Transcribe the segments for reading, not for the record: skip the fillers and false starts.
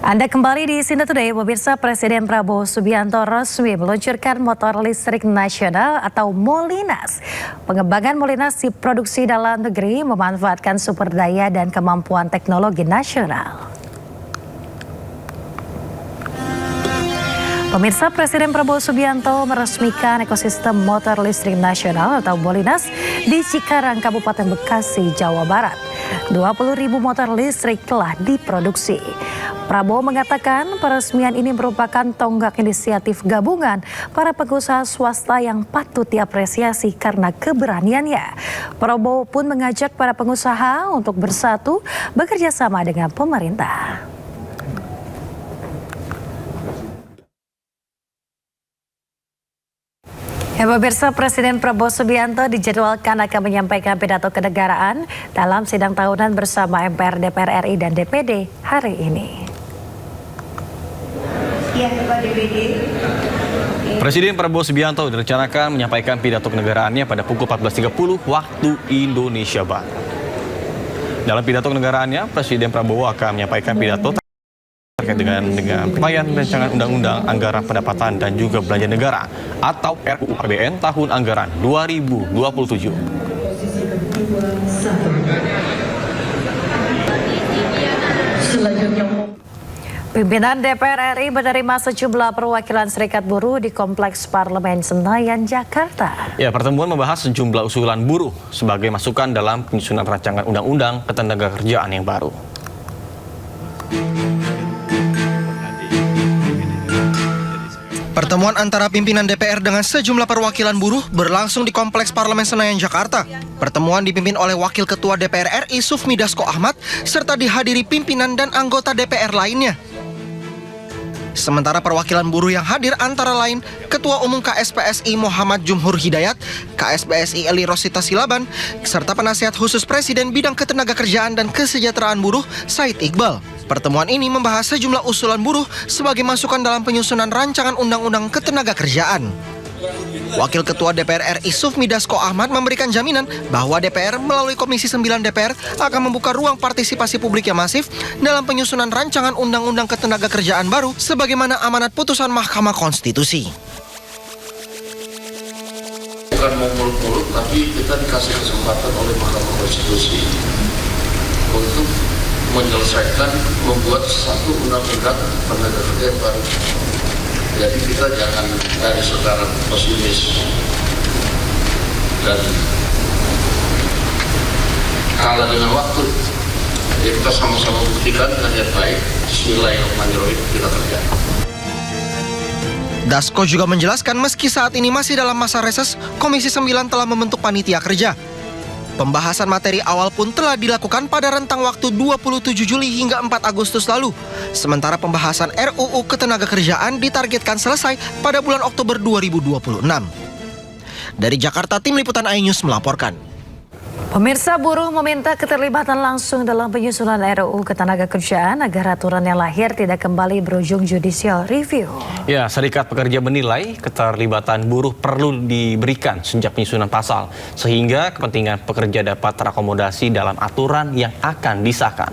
Anda kembali di Sinta Today, pemirsa. Presiden Prabowo Subianto resmi meluncurkan motor listrik nasional atau Molinas. Pengembangan Molinas diproduksi dalam negeri memanfaatkan sumber daya dan kemampuan teknologi nasional. Pemirsa, Presiden Prabowo Subianto meresmikan ekosistem motor listrik nasional atau Molinas di Cikarang, Kabupaten Bekasi, Jawa Barat. 20.000 motor listrik telah diproduksi. Prabowo mengatakan peresmian ini merupakan tonggak inisiatif gabungan para pengusaha swasta yang patut diapresiasi karena keberaniannya. Prabowo pun mengajak para pengusaha untuk bersatu bekerja sama dengan pemerintah. Ya, pemirsa, Presiden Prabowo Subianto dijadwalkan akan menyampaikan pidato kenegaraan dalam sidang tahunan bersama MPR, DPR RI, dan DPD hari ini. Ya, Ketua DPD. Presiden Prabowo Subianto direncanakan menyampaikan pidato kenegaraannya pada pukul 14.30 waktu Indonesia Barat. Dalam pidato kenegaraannya, Presiden Prabowo akan menyampaikan pidato terkait dengan penyampaian rancangan undang-undang anggaran pendapatan dan juga belanja negara atau RUU APBN tahun anggaran 2027. Pimpinan DPR RI menerima sejumlah perwakilan serikat buruh di Kompleks Parlemen Senayan, Jakarta. Ya, pertemuan membahas sejumlah usulan buruh sebagai masukan dalam penyusunan rancangan undang-undang ketenagakerjaan yang baru. Pertemuan antara pimpinan DPR dengan sejumlah perwakilan buruh berlangsung di Kompleks Parlemen Senayan, Jakarta. Pertemuan dipimpin oleh Wakil Ketua DPR RI Sufmi Dasko Ahmad serta dihadiri pimpinan dan anggota DPR lainnya. Sementara perwakilan buruh yang hadir antara lain Ketua Umum KSPSI Muhammad Jumhur Hidayat, KSPSI Eli Rosita Silaban, serta Penasihat Khusus Presiden Bidang Ketenagakerjaan dan Kesejahteraan Buruh Said Iqbal. Pertemuan ini membahas sejumlah usulan buruh sebagai masukan dalam penyusunan rancangan undang-undang ketenagakerjaan. Wakil Ketua DPR RI Sufmi Dasko Ahmad memberikan jaminan bahwa DPR melalui Komisi 9 DPR akan membuka ruang partisipasi publik yang masif dalam penyusunan rancangan undang-undang ketenagakerjaan baru sebagaimana amanat putusan Mahkamah Konstitusi. Bukan mau muluk-muluk, tapi kita dikasih kesempatan oleh Mahkamah Konstitusi untuk menyelesaikan, membuat satu undang-undang tenaga kerja yang baru. Jadi kita jangan dari sekarang pesimis dan kalah dengan waktu. Jadi kita sama-sama buktikan dengan yang baik. Bismillahirrahmanirrahim, kita kerjakan. Dasko juga menjelaskan meski saat ini masih dalam masa reses, Komisi 9 telah membentuk panitia kerja. Pembahasan materi awal pun telah dilakukan pada rentang waktu 27 Juli hingga 4 Agustus lalu. Sementara pembahasan RUU Ketenagakerjaan ditargetkan selesai pada bulan Oktober 2026. Dari Jakarta, Tim Liputan iNews melaporkan. Pemirsa, buruh meminta keterlibatan langsung dalam penyusunan RUU Ketenagakerjaan agar aturan yang lahir tidak kembali berujung judicial review. Ya, Serikat Pekerja menilai keterlibatan buruh perlu diberikan sejak penyusunan pasal sehingga kepentingan pekerja dapat terakomodasi dalam aturan yang akan disahkan.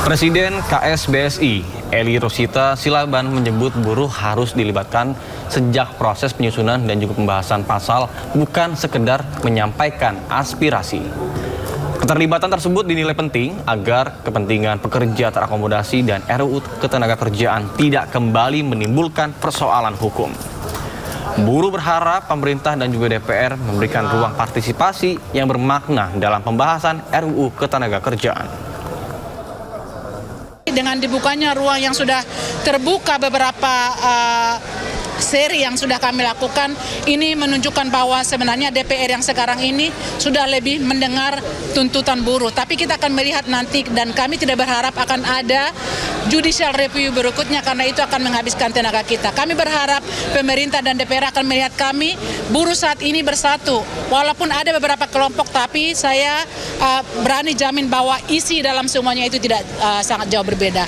Presiden KSBSI Eli Rosita Silaban menyebut buruh harus dilibatkan sejak proses penyusunan dan juga pembahasan pasal, bukan sekedar menyampaikan aspirasi. Keterlibatan tersebut dinilai penting agar kepentingan pekerja terakomodasi dan RUU Ketenagakerjaan tidak kembali menimbulkan persoalan hukum. Buruh berharap pemerintah dan juga DPR memberikan ruang partisipasi yang bermakna dalam pembahasan RUU Ketenagakerjaan. Dengan dibukanya ruang yang sudah terbuka beberapa seri yang sudah kami lakukan, ini menunjukkan bahwa sebenarnya DPR yang sekarang ini sudah lebih mendengar tuntutan buruh. Tapi kita akan melihat nanti dan kami tidak berharap akan ada judicial review berikutnya karena itu akan menghabiskan tenaga kita. Kami berharap pemerintah dan DPR akan melihat kami buruh saat ini bersatu. Walaupun ada beberapa kelompok, tapi saya berani jamin bahwa isi dalam semuanya itu tidak sangat jauh berbeda.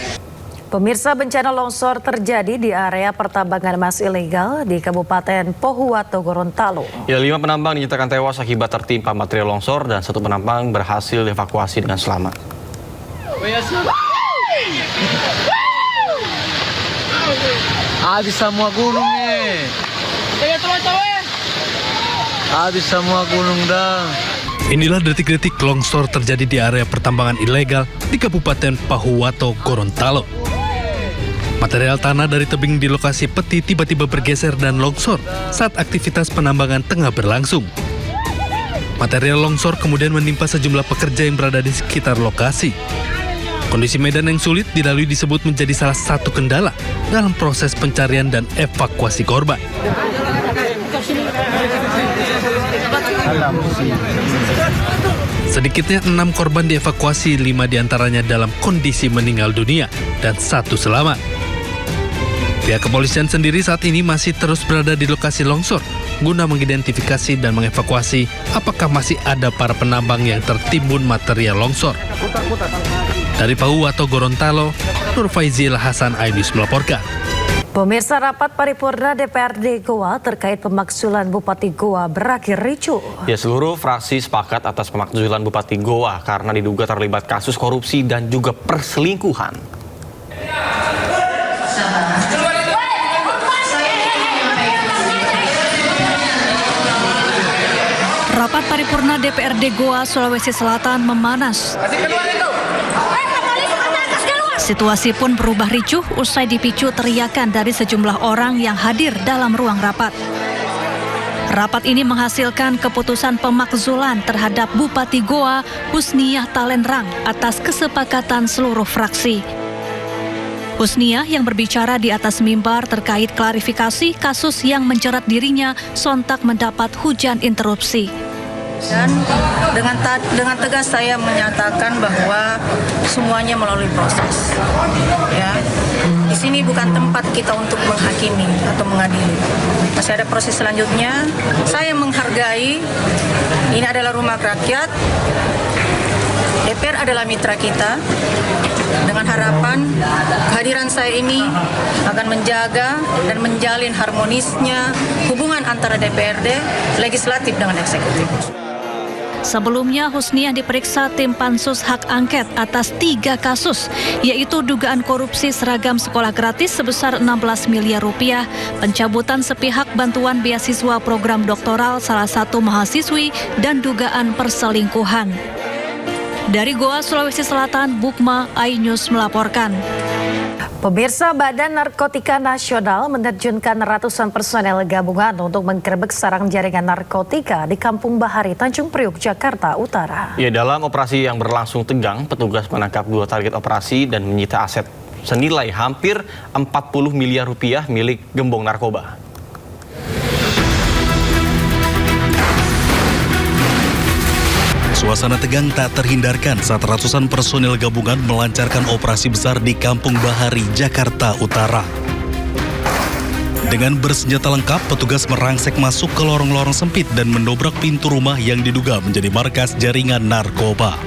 Pemirsa, bencana longsor terjadi di area pertambangan emas ilegal di Kabupaten Pohuwato, Gorontalo. Ya, 5 penambang dinyatakan tewas akibat tertimpa material longsor dan 1 penambang berhasil dievakuasi dengan selamat. Habis semua gunung nih. Habis semua gunung dah. Inilah detik-detik longsor terjadi di area pertambangan ilegal di Kabupaten Pahuwato, Gorontalo. Material tanah dari tebing di lokasi peti tiba-tiba bergeser dan longsor saat aktivitas penambangan tengah berlangsung. Material longsor kemudian menimpa sejumlah pekerja yang berada di sekitar lokasi. Kondisi medan yang sulit dilalui disebut menjadi salah satu kendala dalam proses pencarian dan evakuasi korban. Sedikitnya 6 korban dievakuasi, 5 diantaranya dalam kondisi meninggal dunia dan 1 selamat. Pihak kepolisian sendiri saat ini masih terus berada di lokasi longsor guna mengidentifikasi dan mengevakuasi apakah masih ada para penambang yang tertimbun material longsor. Dari Pahuwato, Gorontalo, Nur Faizil Hasan, iNews melaporkan. Pemirsa, rapat paripurna DPRD Goa terkait pemakzulan Bupati Goa berakhir ricuh. Ya, seluruh fraksi sepakat atas pemakzulan Bupati Goa karena diduga terlibat kasus korupsi dan juga perselingkuhan. Rapat paripurna DPRD Goa, Sulawesi Selatan memanas. Situasi pun berubah ricuh usai dipicu teriakan dari sejumlah orang yang hadir dalam ruang rapat. Rapat ini menghasilkan keputusan pemakzulan terhadap Bupati Goa, Husniah Talenrang, atas kesepakatan seluruh fraksi. Husniah yang berbicara di atas mimbar terkait klarifikasi kasus yang menjerat dirinya sontak mendapat hujan interupsi. Dan dengan tegas saya menyatakan bahwa semuanya melalui proses. Ya, di sini bukan tempat kita untuk menghakimi atau mengadili. Masih ada proses selanjutnya. Saya menghargai ini adalah rumah rakyat. DPR adalah mitra kita. Dengan harapan kehadiran saya ini akan menjaga dan menjalin harmonisnya hubungan antara DPRD, legislatif dengan eksekutif. Sebelumnya, Husniah diperiksa tim Pansus Hak Angket atas 3 kasus, yaitu dugaan korupsi seragam sekolah gratis sebesar 16 miliar rupiah, pencabutan sepihak bantuan beasiswa program doktoral salah satu mahasiswi, dan dugaan perselingkuhan. Dari Goa, Sulawesi Selatan, Bukma, iNews melaporkan. Pemirsa, Badan Narkotika Nasional menerjunkan ratusan personel gabungan untuk menggerebek sarang jaringan narkotika di Kampung Bahari, Tanjung Priuk, Jakarta Utara. Ya, dalam operasi yang berlangsung tegang, petugas menangkap 2 target operasi dan menyita aset senilai hampir 40 miliar rupiah milik gembong narkoba. Suasana tegang tak terhindarkan saat ratusan personil gabungan melancarkan operasi besar di Kampung Bahari, Jakarta Utara. Dengan bersenjata lengkap, petugas merangsek masuk ke lorong-lorong sempit dan mendobrak pintu rumah yang diduga menjadi markas jaringan narkoba.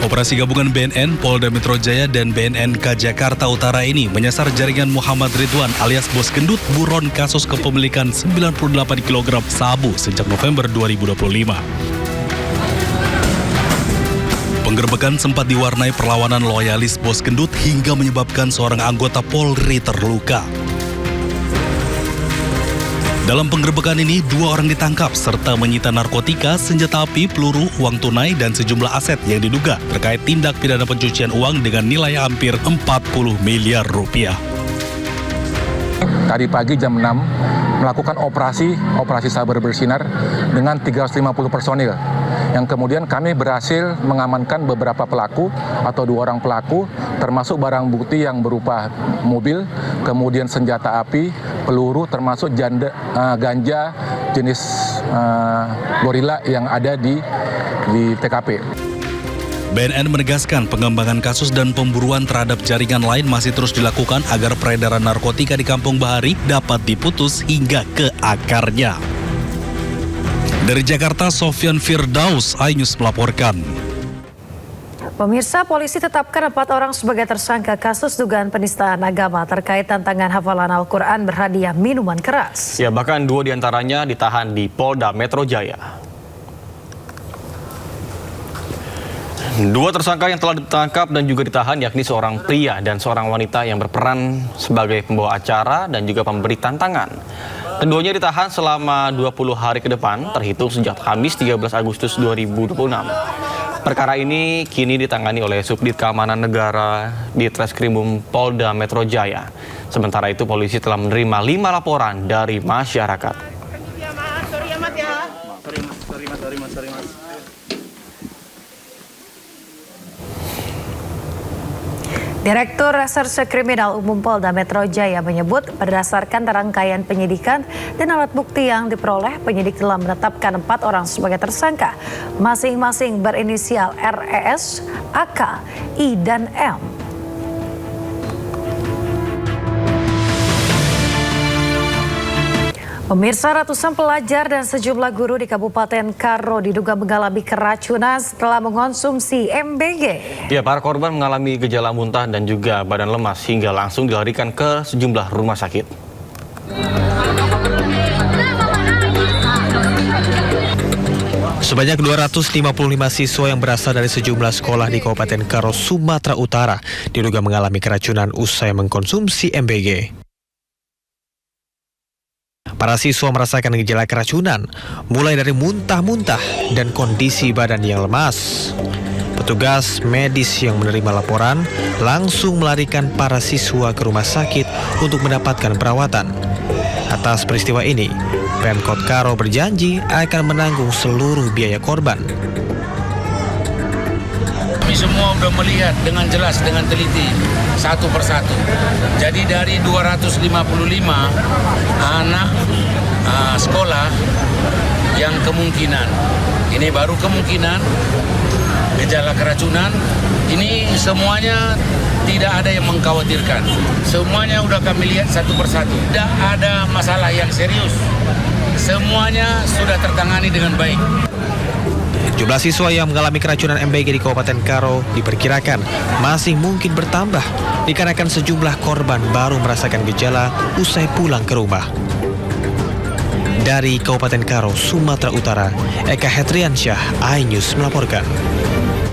Operasi gabungan BNN, Polda Metro Jaya, dan BNNK Jakarta Utara ini menyasar jaringan Muhammad Ridwan alias Bos Gendut buron kasus kepemilikan 98 kg sabu sejak November 2025. Penggerebekan sempat diwarnai perlawanan loyalis Bos Gendut hingga menyebabkan seorang anggota Polri terluka. Dalam penggerebekan ini, 2 orang ditangkap serta menyita narkotika, senjata api, peluru, uang tunai, dan sejumlah aset yang diduga terkait tindak pidana pencucian uang dengan nilai hampir 40 miliar rupiah. Tadi pagi jam 6 melakukan operasi sabar bersinar dengan 350 personil. Yang kemudian kami berhasil mengamankan beberapa pelaku atau 2 orang pelaku, termasuk barang bukti yang berupa mobil, kemudian senjata api, peluru, termasuk ganja jenis gorila yang ada di TKP. BNN menegaskan pengembangan kasus dan pemburuan terhadap jaringan lain masih terus dilakukan agar peredaran narkotika di Kampung Bahari dapat diputus hingga ke akarnya. Dari Jakarta, Sofyan Firdaus, iNews melaporkan. Pemirsa, polisi tetapkan 4 orang sebagai tersangka kasus dugaan penistaan agama terkait tantangan hafalan Al-Quran berhadiah minuman keras. Ya, bahkan 2 diantaranya ditahan di Polda Metro Jaya. Dua tersangka yang telah ditangkap dan juga ditahan yakni seorang pria dan seorang wanita yang berperan sebagai pembawa acara dan juga pemberi tantangan. Keduanya ditahan selama 20 hari ke depan terhitung sejak Kamis 13 Agustus 2026. Perkara ini kini ditangani oleh Subdit Keamanan Negara di Treskrimum Polda Metro Jaya. Sementara itu polisi telah menerima 5 laporan dari masyarakat. Direktur Reserse Kriminal Umum Polda Metro Jaya menyebut berdasarkan rangkaian penyidikan dan alat bukti yang diperoleh, penyidik telah menetapkan 4 orang sebagai tersangka, masing-masing berinisial RES, AK, I, dan M. Pemirsa, ratusan pelajar dan sejumlah guru di Kabupaten Karo diduga mengalami keracunan setelah mengonsumsi MBG. Ya, para korban mengalami gejala muntah dan juga badan lemas hingga langsung dilarikan ke sejumlah rumah sakit. Sebanyak 255 siswa yang berasal dari sejumlah sekolah di Kabupaten Karo, Sumatera Utara diduga mengalami keracunan usai mengkonsumsi MBG. Para siswa merasakan gejala keracunan, mulai dari muntah-muntah dan kondisi badan yang lemas. Petugas medis yang menerima laporan langsung melarikan para siswa ke rumah sakit untuk mendapatkan perawatan. Atas peristiwa ini, Pemkot Karo berjanji akan menanggung seluruh biaya korban. Kami semua sudah melihat dengan jelas, dengan teliti, satu persatu. Jadi dari 255 anak sekolah yang kemungkinan, ini baru kemungkinan gejala keracunan, ini semuanya tidak ada yang mengkhawatirkan. Semuanya sudah kami lihat satu persatu. Tidak ada masalah yang serius. Semuanya sudah tertangani dengan baik. Jumlah siswa yang mengalami keracunan MBG di Kabupaten Karo diperkirakan masih mungkin bertambah dikarenakan sejumlah korban baru merasakan gejala usai pulang ke rumah. Dari Kabupaten Karo, Sumatera Utara, Eka Hetriansyah, iNews melaporkan.